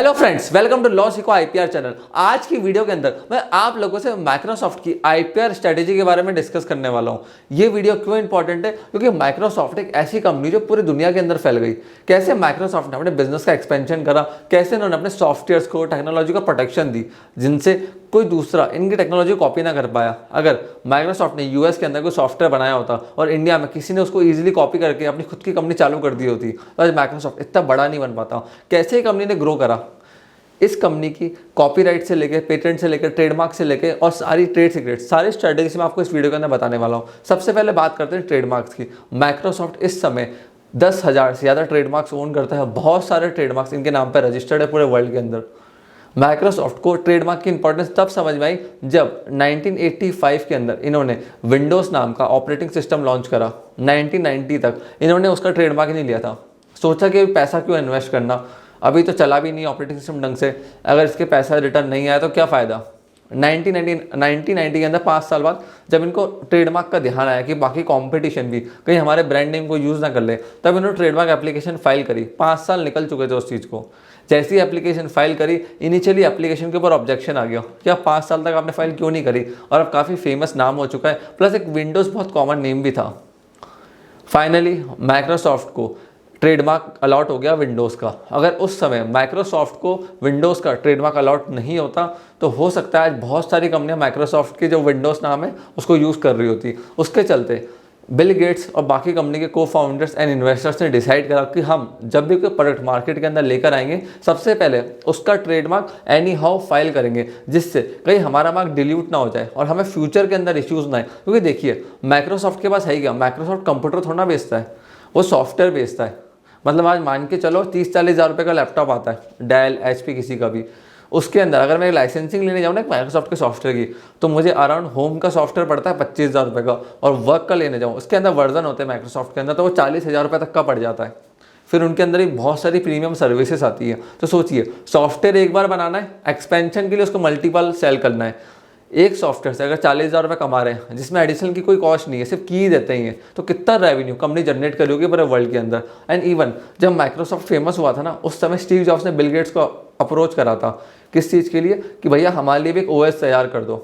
Hello friends, welcome to LawSikho IPR channel. आज की video के अंदर मैं आप लोगों से माइक्रोसॉफ्ट की IPR स्ट्रेटेजी के बारे में डिस्कस करने वाला हूँ। ये वीडियो क्यों इंपॉर्टेंट है? क्योंकि माइक्रोसॉफ्ट एक ऐसी कंपनी जो पूरी दुनिया के अंदर फैल गई। कैसे माइक्रोसॉफ्ट ने अपने बिजनेस का एक्सपेंशन करा, कैसे उन्होंने अपने सॉफ्टवेयर्स को, टेक्नोलॉजी को प्रोटेक्शन दी जिनसे कोई दूसरा इनकी टेक्नोलॉजी को कॉपी ना कर पाया। अगर माइक्रोसॉफ्ट ने यूएस के अंदर कोई सॉफ्टवेयर बनाया होता और इंडिया में किसी ने उसको इजीली कॉपी करके अपनी खुद की कंपनी चालू कर दी होती तो आज माइक्रोसॉफ्ट इतना बड़ा नहीं बन पाता। कैसे ही कंपनी ने ग्रो करा, इस कंपनी की कॉपीराइट से लेकर, पेटेंट से लेकर, ट्रेडमार्क से लेकर और सारी ट्रेड सीक्रेट्स, सारी स्ट्रेटेजी मैं आपको इस वीडियो के अंदर बताने वाला हूँ। सबसे पहले बात करते हैं ट्रेडमार्क्स की। माइक्रोसॉफ्ट इस समय 10,000 से ज़्यादा ट्रेडमार्क्स ओन करता है। बहुत सारे ट्रेडमार्क्स इनके नाम पर रजिस्टर्ड है पूरे वर्ल्ड के अंदर। माइक्रोसॉफ्ट को ट्रेडमार्क की इंपॉर्टेंस तब समझ में आई जब 1985 के अंदर इन्होंने विंडोज़ नाम का ऑपरेटिंग सिस्टम लॉन्च करा। 1990 तक इन्होंने उसका ट्रेडमार्क ही नहीं लिया था। सोचा कि पैसा क्यों इन्वेस्ट करना, अभी तो चला भी नहीं ऑपरेटिंग सिस्टम ढंग से, अगर इसके पैसा रिटर्न नहीं आया तो क्या फ़ायदा। 1990 के अंदर 5 साल बाद जब इनको ट्रेडमार्क का ध्यान आया कि बाकी कंपटीशन भी कहीं हमारे ब्रांड नेम को यूज़ ना कर ले, तब इन्होंने ट्रेडमार्क एप्लीकेशन फाइल करी। 5 साल निकल चुके थे उस चीज़ को। जैसी एप्लीकेशन फाइल करी, इनिशियली एप्लीकेशन के ऊपर ऑब्जेक्शन आ गया कि आप 5 साल तक आपने फाइल क्यों नहीं करी, और अब काफ़ी फेमस नाम हो चुका है, प्लस एक विंडोज़ बहुत कॉमन नेम भी था। फाइनली माइक्रोसॉफ्ट को ट्रेडमार्क अलॉट हो गया विंडोज़ का। अगर उस समय माइक्रोसॉफ्ट को विंडोज़ का ट्रेडमार्क अलॉट नहीं होता तो हो सकता है आज बहुत सारी कंपनियां माइक्रोसॉफ्ट की जो विंडोज़ नाम है उसको यूज़ कर रही होती। उसके चलते बिल गेट्स और बाकी कंपनी के को फाउंडर्स एंड इन्वेस्टर्स ने डिसाइड करा कि हम जब भी कोई प्रोडक्ट मार्केट के अंदर लेकर आएंगे, सबसे पहले उसका ट्रेडमार्क एनी हाउ फाइल करेंगे, जिससे कहीं हमारा मार्क डिल्यूट ना हो जाए और हमें फ्यूचर के अंदर इश्यूज़ ना आए। क्योंकि देखिए, माइक्रोसॉफ्ट के पास है क्या, माइक्रोसॉफ्ट कंप्यूटर थोड़ा बेचता है, वो सॉफ्टवेयर बेचता है। मतलब आज मान के चलो 30-40 हज़ार रुपये का लैपटॉप आता है, डेल, HP किसी का भी, उसके अंदर अगर मैं लाइसेंसिंग लेने जाऊँ ना माइक्रोसॉफ्ट के सॉफ्टवेयर की, तो मुझे अराउंड होम का सॉफ्टवेयर पड़ता है 25,000 रुपये का, और वर्क का लेने जाऊँ उसके अंदर वर्जन होते हैं माइक्रोसॉफ्ट के अंदर, तो वो 40,000 रुपये तक का पड़ जाता है। फिर उनके अंदर ही बहुत सारी प्रीमियम सर्विसेज आती है। तो सोचिए, सॉफ्टवेयर एक बार बनाना है, एक्सपेंशन के लिए उसको मल्टीपल सेल करना है। एक सॉफ्टवेयर से अगर 40,000 रुपये कमा रहे हैं, जिसमें एडिशनल की कोई कॉस्ट नहीं है, सिर्फ की देते ही हैं, तो कितना रेवेन्यू कंपनी जनरेट करी होगी पूरे वर्ल्ड के अंदर। एंड इवन जब माइक्रोसॉफ्ट फेमस हुआ था ना, उस समय स्टीव जॉब्स ने बिल गेट्स को अप्रोच करा था। किस चीज़ के लिए? कि भैया हमारे लिए भी एक OS तैयार कर दो।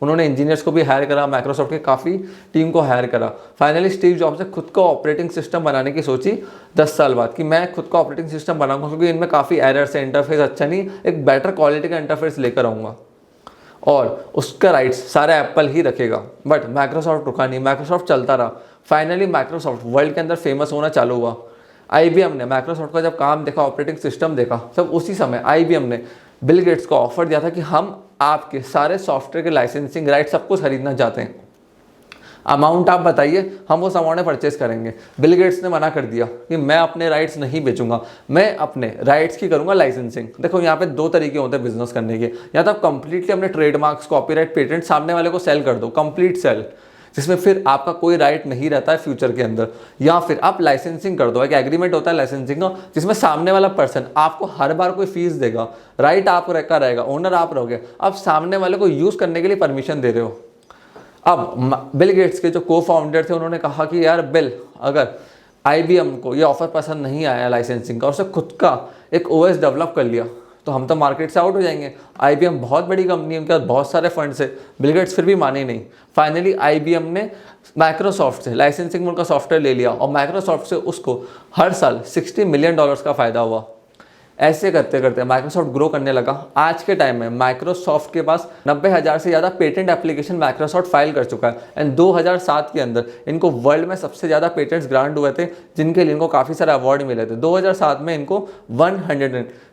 उन्होंने इंजीनियर्स को भी हायर करा, माइक्रोसॉफ्ट के काफ़ी टीम को हायर करा। फाइनली स्टीव जॉब्स ने खुद का ऑपरेटिंग सिस्टम बनाने की सोची 10 साल बाद कि मैं खुद का ऑपरेटिंग सिस्टम बनाऊंगा, क्योंकि इनमें काफ़ी एरर्स है, इंटरफेस अच्छा नहीं, एक बेटर क्वालिटी का इंटरफेस लेकर आऊँगा, और उसका राइट्स सारा एप्पल ही रखेगा। बट माइक्रोसॉफ्ट रुका नहीं, माइक्रोसॉफ्ट चलता रहा। फाइनली माइक्रोसॉफ्ट वर्ल्ड के अंदर फेमस होना चालू हुआ। IBM ने माइक्रोसॉफ्ट का जब काम देखा, ऑपरेटिंग सिस्टम देखा, तब उसी समय IBM ने बिल गेट्स को ऑफर दिया था कि हम आपके सारे सॉफ्टवेयर के लाइसेंसिंग राइट सब कुछ खरीदना चाहते हैं, अमाउंट आप बताइए, हम उस अमाउंट में परचेस करेंगे। बिल गेट्स ने मना कर दिया कि मैं अपने राइट्स नहीं बेचूंगा, मैं अपने राइट्स की करूंगा लाइसेंसिंग। देखो, यहाँ पे 2 तरीके होते हैं बिजनेस करने के। या तो आप कंप्लीटली अपने ट्रेडमार्क्स, कॉपीराइट, पेटेंट सामने वाले को सेल कर दो, कंप्लीट सेल, जिसमें फिर आपका कोई राइट नहीं रहता है फ्यूचर के अंदर। या फिर आप लाइसेंसिंग कर दो, एक एग्रीमेंट होता है लाइसेंसिंग का, जिसमें सामने वाला पर्सन आपको हर बार कोई फीस देगा, राइट आप का रहेगा, ओनर आप रहोगे, आप सामने वाले को यूज़ करने के लिए परमिशन दे रहे हो। अब बिल गेट्स के जो को फाउंडर थे, उन्होंने कहा कि यार बिल, अगर IBM को ये ऑफर पसंद नहीं आया लाइसेंसिंग का, उसने खुद का एक OS डेवलप कर लिया, तो हम तो मार्केट से आउट हो जाएंगे। IBM बहुत बड़ी कंपनी है, उनके पास बहुत सारे फंड्स है। बिल गेट्स फिर भी माने नहीं। फाइनली IBM ने माइक्रोसॉफ्ट से लाइसेंसिंग में उनका सॉफ्टवेयर ले लिया, और माइक्रोसॉफ्ट से उसको हर साल $60 मिलियन का फ़ायदा हुआ। ऐसे करते करते माइक्रोसॉफ्ट ग्रो करने लगा। आज के टाइम में माइक्रोसॉफ्ट के पास 90,000 से ज़्यादा पेटेंट एप्लीकेशन माइक्रोसॉफ्ट फाइल कर चुका है। एंड 2007 के अंदर इनको वर्ल्ड में सबसे ज़्यादा पेटेंट्स ग्रांट हुए थे, जिनके लिए इनको काफ़ी सारे अवार्ड मिले थे। 2007 में इनको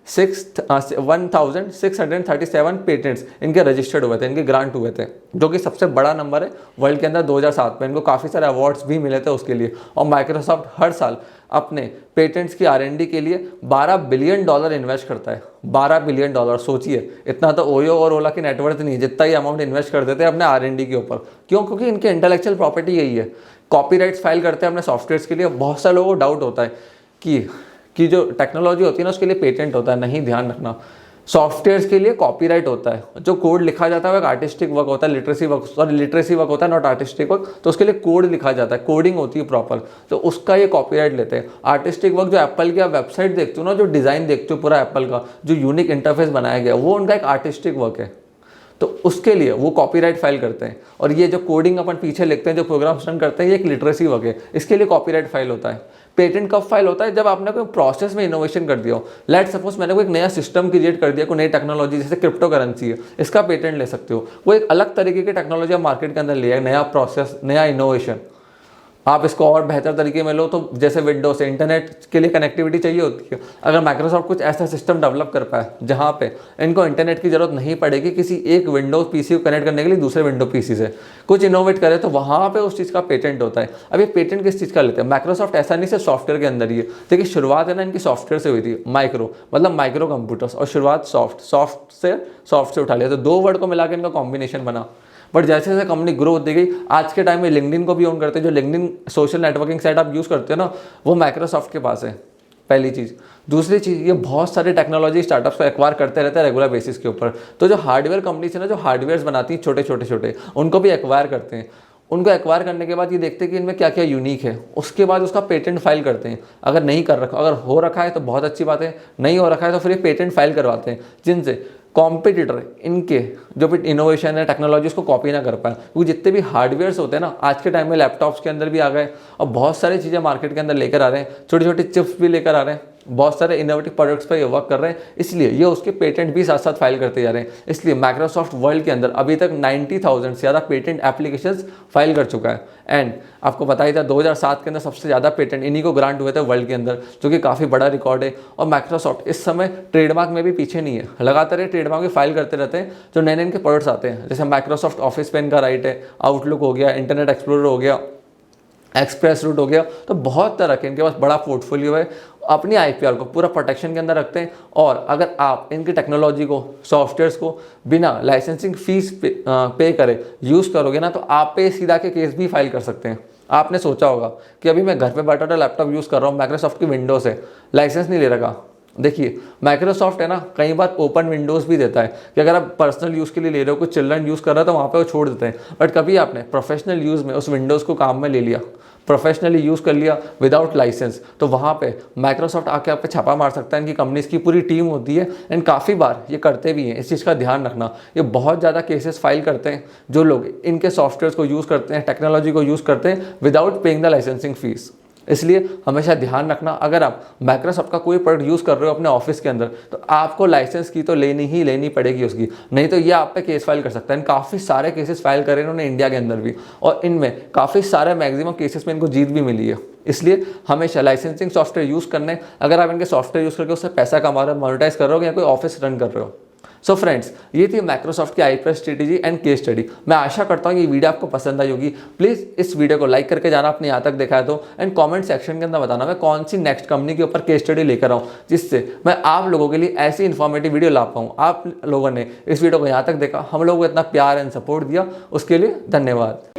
1637 पेटेंट्स इनके रजिस्टर्ड हुए थे, इनके ग्रांट हुए थे, जो कि सबसे बड़ा नंबर है वर्ल्ड के अंदर। 2007 में इनको काफ़ी सारे अवार्ड्स भी मिले थे उसके लिए। और माइक्रोसॉफ्ट हर साल अपने पेटेंट्स की R&D के लिए $12 बिलियन इन्वेस्ट करता है। $12 बिलियन, सोचिए, इतना तो ओयो और ओला की नेटवर्थ नहीं है जितना ही अमाउंट इन्वेस्ट कर देते हैं अपने R&D के ऊपर। क्यों? क्योंकि इनके इंटेलेक्चुअल प्रॉपर्टी यही है, कॉपीराइट्स फाइल करते हैं अपने सॉफ्टवेयर्स के लिए। बहुत सारे लोगों को डाउट होता है कि जो टेक्नोलॉजी होती है ना, उसके लिए पेटेंट होता है, नहीं, ध्यान रखना। सॉफ्टवेयर्स के लिए कॉपीराइट होता है, जो कोड लिखा जाता है वो एक आर्टिस्टिक वर्क होता है, लिटरेसी वर्क होता है, नॉट आर्टिस्टिक वर्क। तो उसके लिए कोड लिखा जाता है, कोडिंग होती है प्रॉपर, तो उसका ये कॉपीराइट लेते हैं। आर्टिस्टिक वर्क जो एप्पल की आप वेबसाइट देखते हो ना, जो डिज़ाइन देखते हो पूरा एप्पल का, जो यूनिक इंटरफेस बनाया गया, वो उनका एक आर्टिस्टिक वर्क है, तो उसके लिए वो कॉपीराइट फाइल करते हैं। और ये जो कोडिंग अपन पीछे लिखते हैं, जो प्रोग्राम रन करते हैं, ये एक लिटरेसी वर्क है, इसके लिए कॉपीराइट फाइल होता है। पेटेंट कब फाइल होता है? जब आपने कोई प्रोसेस में इनोवेशन कर दिया हो। लेट सपोज मैंने कोई एक नया सिस्टम क्रिएट कर दिया, कोई नई टेक्नोलॉजी, जैसे क्रिप्टो करेंसी है, इसका पेटेंट ले सकते हो। वो एक अलग तरीके की टेक्नोलॉजी आप मार्केट के अंदर ले आए, नया प्रोसेस, नया इनोवेशन, आप इसको और बेहतर तरीके में लो। तो जैसे विंडोज से इंटरनेट के लिए कनेक्टिविटी चाहिए होती है, अगर माइक्रोसॉफ्ट कुछ ऐसा सिस्टम डेवलप कर पाए जहाँ पे इनको इंटरनेट की जरूरत नहीं पड़ेगी किसी एक विंडोज पीसी को कनेक्ट करने के लिए दूसरे विंडो पीसी से, कुछ इनोवेट करे, तो वहाँ पे उस चीज़ का पेटेंट होता है। अब ये पेटेंट किस चीज़ का लेते हैं? माइक्रोसॉफ्ट ऐसा नहीं सिर्फ सॉफ्टवेयर के अंदर ही है। देखिए शुरुआत है ना इनकी सॉफ्टवेयर से हुई थी, माइक्रो मतलब माइक्रो कंप्यूटर्स, और शुरुआत सॉफ्ट से उठा लिया, तो दो वर्ड को मिला के इनका कॉम्बिनेशन बना। बट जैसे जैसे कंपनी ग्रो होती गई, आज के टाइम में लिंक्डइन को भी ओन करते हैं। जो लिंक्डइन सोशल नेटवर्किंग साइट आप यूज़ करते हो ना, वो माइक्रोसॉफ्ट के पास है, पहली चीज़। दूसरी चीज़, ये बहुत सारे टेक्नोलॉजी स्टार्टअप्स को एक्वायर करते रहते हैं रेगुलर बेसिस के ऊपर। तो जो हार्डवेयर कंपनीज है ना, जो हार्डवेयर बनाती हैं छोटे, उनको भी एक्वायर करते हैं। उनको एक्वायर करने के बाद ये देखते हैं कि इनमें क्या क्या यूनिक है, उसके बाद उसका पेटेंट फाइल करते हैं। अगर नहीं कर रखा, अगर हो रखा है तो बहुत अच्छी बात है, नहीं हो रखा है तो फिर ये पेटेंट फाइल करवाते हैं, जिनसे कॉम्पिटिटर इनके जो भी इनोवेशन है, टेक्नोलॉजी, उसको कॉपी ना कर पाए। क्योंकि जितने भी हार्डवेयर्स होते हैं ना, आज के टाइम में लैपटॉप्स के अंदर भी आ गए, और बहुत सारी चीज़ें मार्केट के अंदर लेकर आ रहे हैं, छोटी छोटी चिप्स भी लेकर आ रहे हैं, बहुत सारे इनोवेटिव प्रोडक्ट्स पर ये वर्क कर रहे हैं, इसलिए ये उसके पेटेंट भी साथ साथ फाइल करते जा रहे हैं। इसलिए माइक्रोसॉफ्ट वर्ल्ड के अंदर अभी तक 90,000 से ज़्यादा पेटेंट एप्लीकेशंस फाइल कर चुका है। एंड आपको पता ही था 2007 के अंदर सबसे ज़्यादा पेटेंट इन्हीं को ग्रांट हुए थे वर्ल्ड के अंदर, जो कि काफ़ी बड़ा रिकॉर्ड है। और माइक्रोसॉफ्ट इस समय ट्रेडमार्क में भी पीछे नहीं है, लगातार ये ट्रेडमार्क भी फाइल करते रहते हैं। जो नए नए इनके प्रोडक्ट्स आते हैं, जैसे माइक्रोसॉफ्ट ऑफिस पे इनका राइट है, आउटलुक हो गया, इंटरनेट एक्सप्लोरर हो गया, एक्सप्रेस रूट हो गया, तो बहुत तरह के इनके पास बड़ा पोर्टफोलियो है। अपनी आईपीआर को पूरा प्रोटेक्शन के अंदर रखते हैं। और अगर आप इनकी टेक्नोलॉजी को, सॉफ्टवेयर्स को बिना लाइसेंसिंग फीस पे करे यूज़ करोगे ना, तो आप पे सीधा के केस भी फाइल कर सकते हैं। आपने सोचा होगा कि अभी मैं घर पे बैठा लैपटॉप यूज़ कर रहा हूँ, माइक्रोसॉफ्ट की विंडोज़ है, लाइसेंस नहीं ले रखा। देखिए माइक्रोसॉफ्ट है ना, कई बार ओपन विंडोज़ भी देता है कि अगर आप पर्सनल यूज़ के लिए ले रहे हो, कुछ चिल्ड्रन यूज़ कर रहा है, तो वहाँ पे वो छोड़ देते हैं। बट कभी आपने प्रोफेशनल यूज़ में उस विंडोज़ को काम में ले लिया, प्रोफेशनली यूज़ कर लिया विदाउट लाइसेंस, तो वहाँ पे माइक्रोसॉफ्ट आके आप पे छापा मार सकता है। इनकी कंपनीज की पूरी टीम होती है, एंड काफ़ी बार ये करते भी हैं। इस चीज़ का ध्यान रखना, ये बहुत ज़्यादा केसेस फाइल करते हैं जो लोग इनके सॉफ्टवेयर को यूज़ करते हैं, टेक्नोलॉजी को यूज़ करते हैं without paying the licensing fees. इसलिए हमेशा ध्यान रखना, अगर आप माइक्रोसॉफ्ट का कोई प्रोडक्ट यूज़ कर रहे हो अपने ऑफिस के अंदर, तो आपको लाइसेंस की तो लेनी पड़ेगी उसकी, नहीं तो ये आप पे केस फाइल कर सकता है। काफ़ी सारे केसेस फाइल करे इन्होंने इंडिया के अंदर भी, और इनमें काफ़ी सारे मैक्सिमम केसेस में इनको जीत भी मिली है। इसलिए हमेशा लाइसेंसिंग सॉफ्टवेयर यूज़ करने, अगर आप इनके सॉफ्टवेयर यूज़ करके उससे पैसा कमा रहे हो, मोनेटाइज कर रहे हो, या कोई ऑफिस रन कर रहे हो। सो फ्रेंड्स, ये थी माइक्रोसॉफ्ट की IPR strategy and case study. मैं आशा करता हूँ ये वीडियो आपको पसंद आई होगी। प्लीज़ इस वीडियो को लाइक करके जाना, आपने यहाँ तक देखा है तो, एंड कमेंट सेक्शन के अंदर बताना मैं कौन सी नेक्स्ट कंपनी के ऊपर केस स्टडी लेकर आऊँ, जिससे मैं आप लोगों के लिए ऐसी इन्फॉर्मेटिव वीडियो ला पाऊँ। आप लोगों ने इस वीडियो को यहाँ तक देखा, हम लोगों को इतना प्यार एंड सपोर्ट दिया, उसके लिए धन्यवाद।